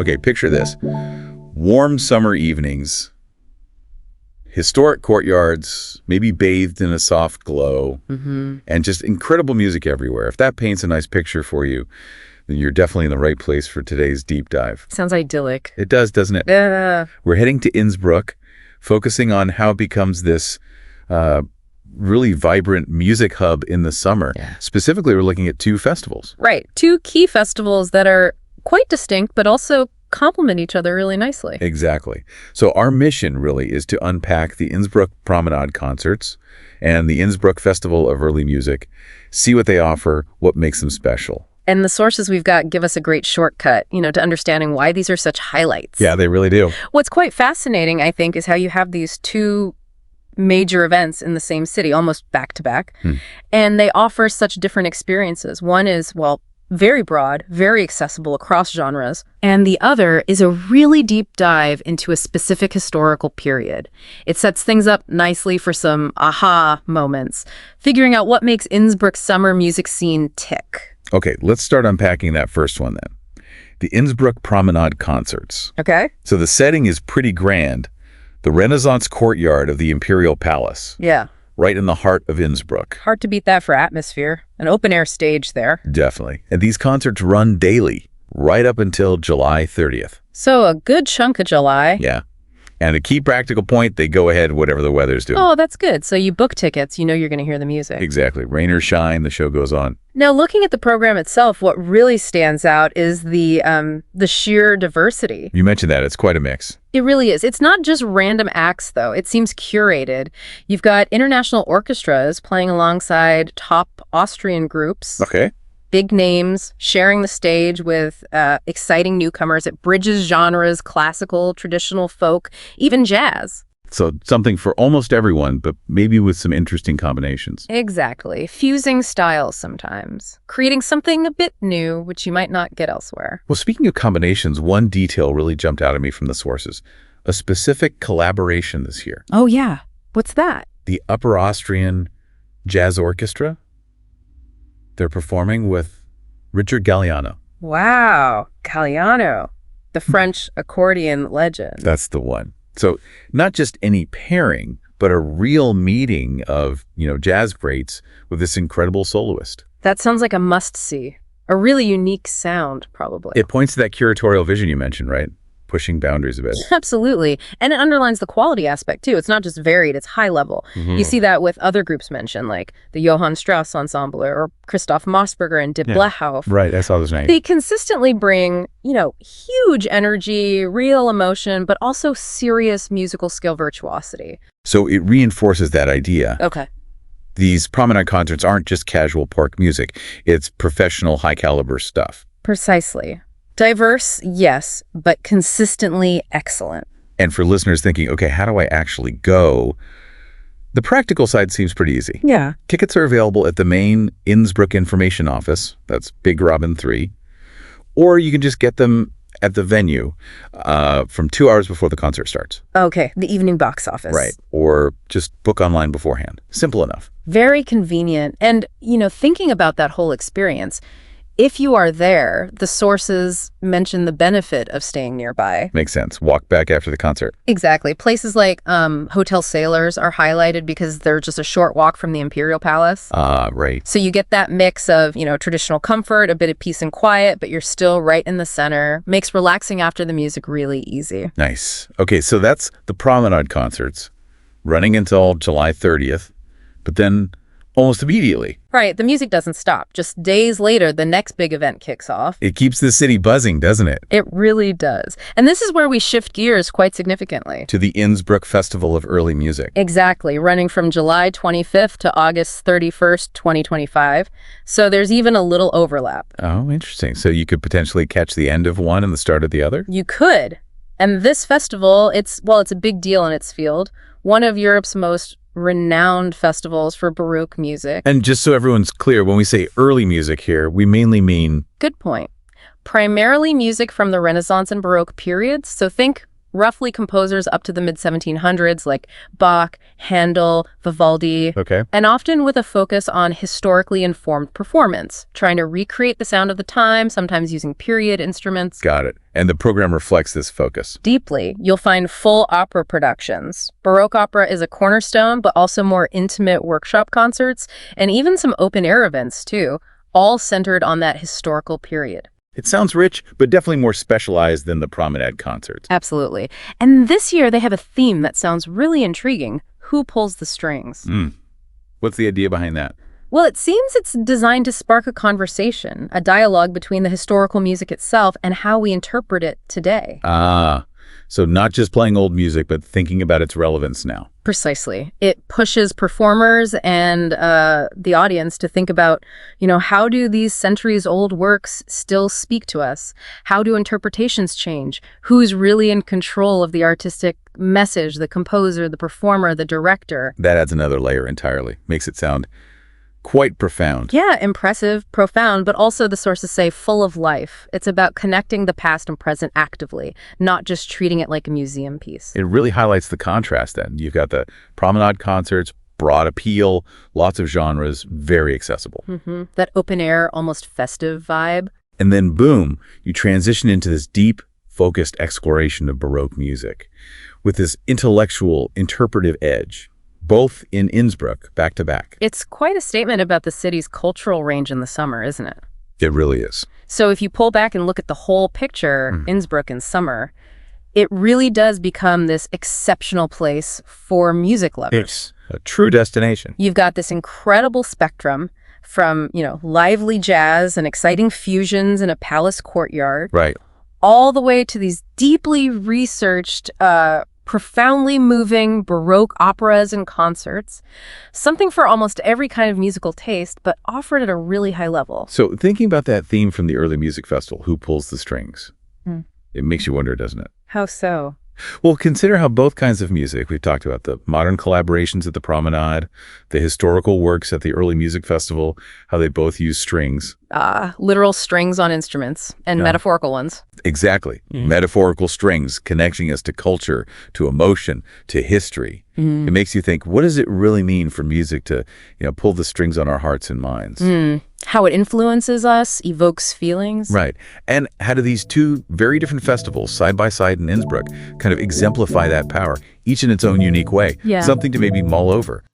Okay, picture this. Warm summer evenings, historic courtyards, maybe bathed in a soft glow, and just incredible music everywhere. If that paints a nice picture for you, then you're definitely in the right place for today's deep dive. Sounds idyllic. It does, doesn't it? We're heading to Innsbruck, focusing on how it becomes this really vibrant music hub in the summer. Yeah. Specifically, we're looking at two festivals. Right. Two key festivals that are quite distinct, but also complement each other really nicely. Exactly. So our mission really is to unpack the Innsbruck Promenadenkonzerte and the Innsbruck Festival of Early Music, see what they offer, what makes them special. And the sources we've got give us a great shortcut, to understanding why these are such highlights. Yeah, they really do. What's quite fascinating, I think, is how you have these two major events in the same city, almost back to back, and they offer such different experiences. One is, very broad, very accessible across genres, and the other is a really deep dive into a specific historical period. It sets things up nicely for some aha moments, figuring out what makes Innsbruck's summer music scene tick. Okay, let's start unpacking that first one then. The Innsbruck Promenadenkonzerte. Okay. So the setting is pretty grand. The Renaissance courtyard of the Imperial Palace. Yeah. Right in the heart of Innsbruck. Hard to beat that for atmosphere. An open-air stage there. Definitely. And these concerts run daily, right up until July 30th. So a good chunk of July. Yeah. And a key practical point, they go ahead whatever the weather's doing. Oh, that's good. So you book tickets, you know you're going to hear the music. Exactly. Rain or shine, the show goes on. Now, looking at the program itself, what really stands out is the sheer diversity. You mentioned that. It's quite a mix. It really is. It's not just random acts, though. It seems curated. You've got international orchestras playing alongside top Austrian groups. Okay. Big names, sharing the stage with exciting newcomers. It bridges genres, classical, traditional, folk, even jazz. So something for almost everyone, but maybe with some interesting combinations. Exactly. Fusing styles sometimes. Creating something a bit new, which you might not get elsewhere. Well, speaking of combinations, one detail really jumped out at me from the sources. A specific collaboration this year. Oh, yeah. What's that? The Upper Austrian Jazz Orchestra. They're performing with Richard Galliano. Wow. Galliano, the French accordion legend. That's the one. So not just any pairing, but a real meeting of, jazz greats with this incredible soloist. That sounds like a must-see. A really unique sound, probably. It points to that curatorial vision you mentioned, right? Pushing boundaries a bit. Absolutely. And it underlines the quality aspect, too. It's not just varied, it's high level. You see that with other groups mentioned, like the Johann Strauss Ensemble or Christoph Mossberger and Dip Blechauf. Right, I saw those names. They consistently bring, huge energy, real emotion, but also serious musical skill virtuosity. So it reinforces that idea. Okay. These promenade concerts aren't just casual park music. It's professional, high-caliber stuff. Precisely. Diverse, yes, but consistently excellent. And for listeners thinking, okay, how do I actually go? The practical side seems pretty easy. Yeah. Tickets are available at the main Innsbruck Information Office. That's Big Robin 3. Or you can just get them at the venue from 2 hours before the concert starts. Okay, the evening box office. Right. Or just book online beforehand. Simple enough. Very convenient. And, thinking about that whole experience, if you are there, the sources mention the benefit of staying nearby. Makes sense. Walk back after the concert. Exactly. Places like Hotel Sailors are highlighted because they're just a short walk from the Imperial Palace. Right. So you get that mix of, traditional comfort, a bit of peace and quiet, but you're still right in the center. Makes relaxing after the music really easy. Nice. Okay, so that's the promenade concerts running until July 30th, but then almost immediately. Right. The music doesn't stop. Just days later, the next big event kicks off. It keeps the city buzzing, doesn't it? It really does. And this is where we shift gears quite significantly. To the Innsbruck Festival of Early Music. Exactly. Running from July 25th to August 31st, 2025. So there's even a little overlap. Oh, interesting. So you could potentially catch the end of one and the start of the other? You could. And this festival, it's a big deal in its field. One of Europe's most renowned festivals for Baroque music. And just so everyone's clear, when we say early music here, we mainly mean... Good point. Primarily music from the Renaissance and Baroque periods. So think roughly composers up to the mid-1700s like Bach, Handel, Vivaldi, Okay. and often with a focus on historically informed performance, trying to recreate the sound of the time, sometimes using period instruments. Got it. And the program reflects this focus. Deeply, you'll find full opera productions. Baroque opera is a cornerstone, but also more intimate workshop concerts, and even some open-air events, too, all centered on that historical period. It sounds rich, but definitely more specialized than the Promenade concerts. Absolutely. And this year, they have a theme that sounds really intriguing. Who pulls the strings? What's the idea behind that? Well, it seems it's designed to spark a conversation, a dialogue between the historical music itself and how we interpret it today. Ah, so not just playing old music, but thinking about its relevance now. Precisely. It pushes performers and the audience to think about, how do these centuries-old works still speak to us? How do interpretations change? Who's really in control of the artistic message, the composer, the performer, the director? That adds another layer entirely. Makes it sound quite profound. Yeah, impressive, profound, but also, the sources say, full of life. It's about connecting the past and present actively, not just treating it like a museum piece. It really highlights the contrast then. You've got the promenade concerts, broad appeal, lots of genres, very accessible. That open-air, almost festive vibe. And then boom, you transition into this deep, focused exploration of Baroque music with this intellectual, interpretive edge, both in Innsbruck, back to back. It's quite a statement about the city's cultural range in the summer, isn't it? It really is. So if you pull back and look at the whole picture, Innsbruck in summer, it really does become this exceptional place for music lovers. It's a true destination. You've got this incredible spectrum from, lively jazz and exciting fusions in a palace courtyard, Right. all the way to these deeply researched, profoundly moving Baroque operas and concerts, something for almost every kind of musical taste, but offered at a really high level. So thinking about that theme from the early music festival, Who Pulls the Strings? It makes you wonder, doesn't it? How so? Well, consider how both kinds of music, we've talked about the modern collaborations at the Promenade, the historical works at the early music festival, how they both use strings. Literal strings on instruments and metaphorical ones. Exactly. Metaphorical strings connecting us to culture, to emotion, to history. It makes you think, what does it really mean for music to, pull the strings on our hearts and minds? How it influences us, evokes feelings. Right. And how do these two very different festivals, side by side in Innsbruck, kind of exemplify that power, each in its own unique way? Yeah. Something to maybe mull over.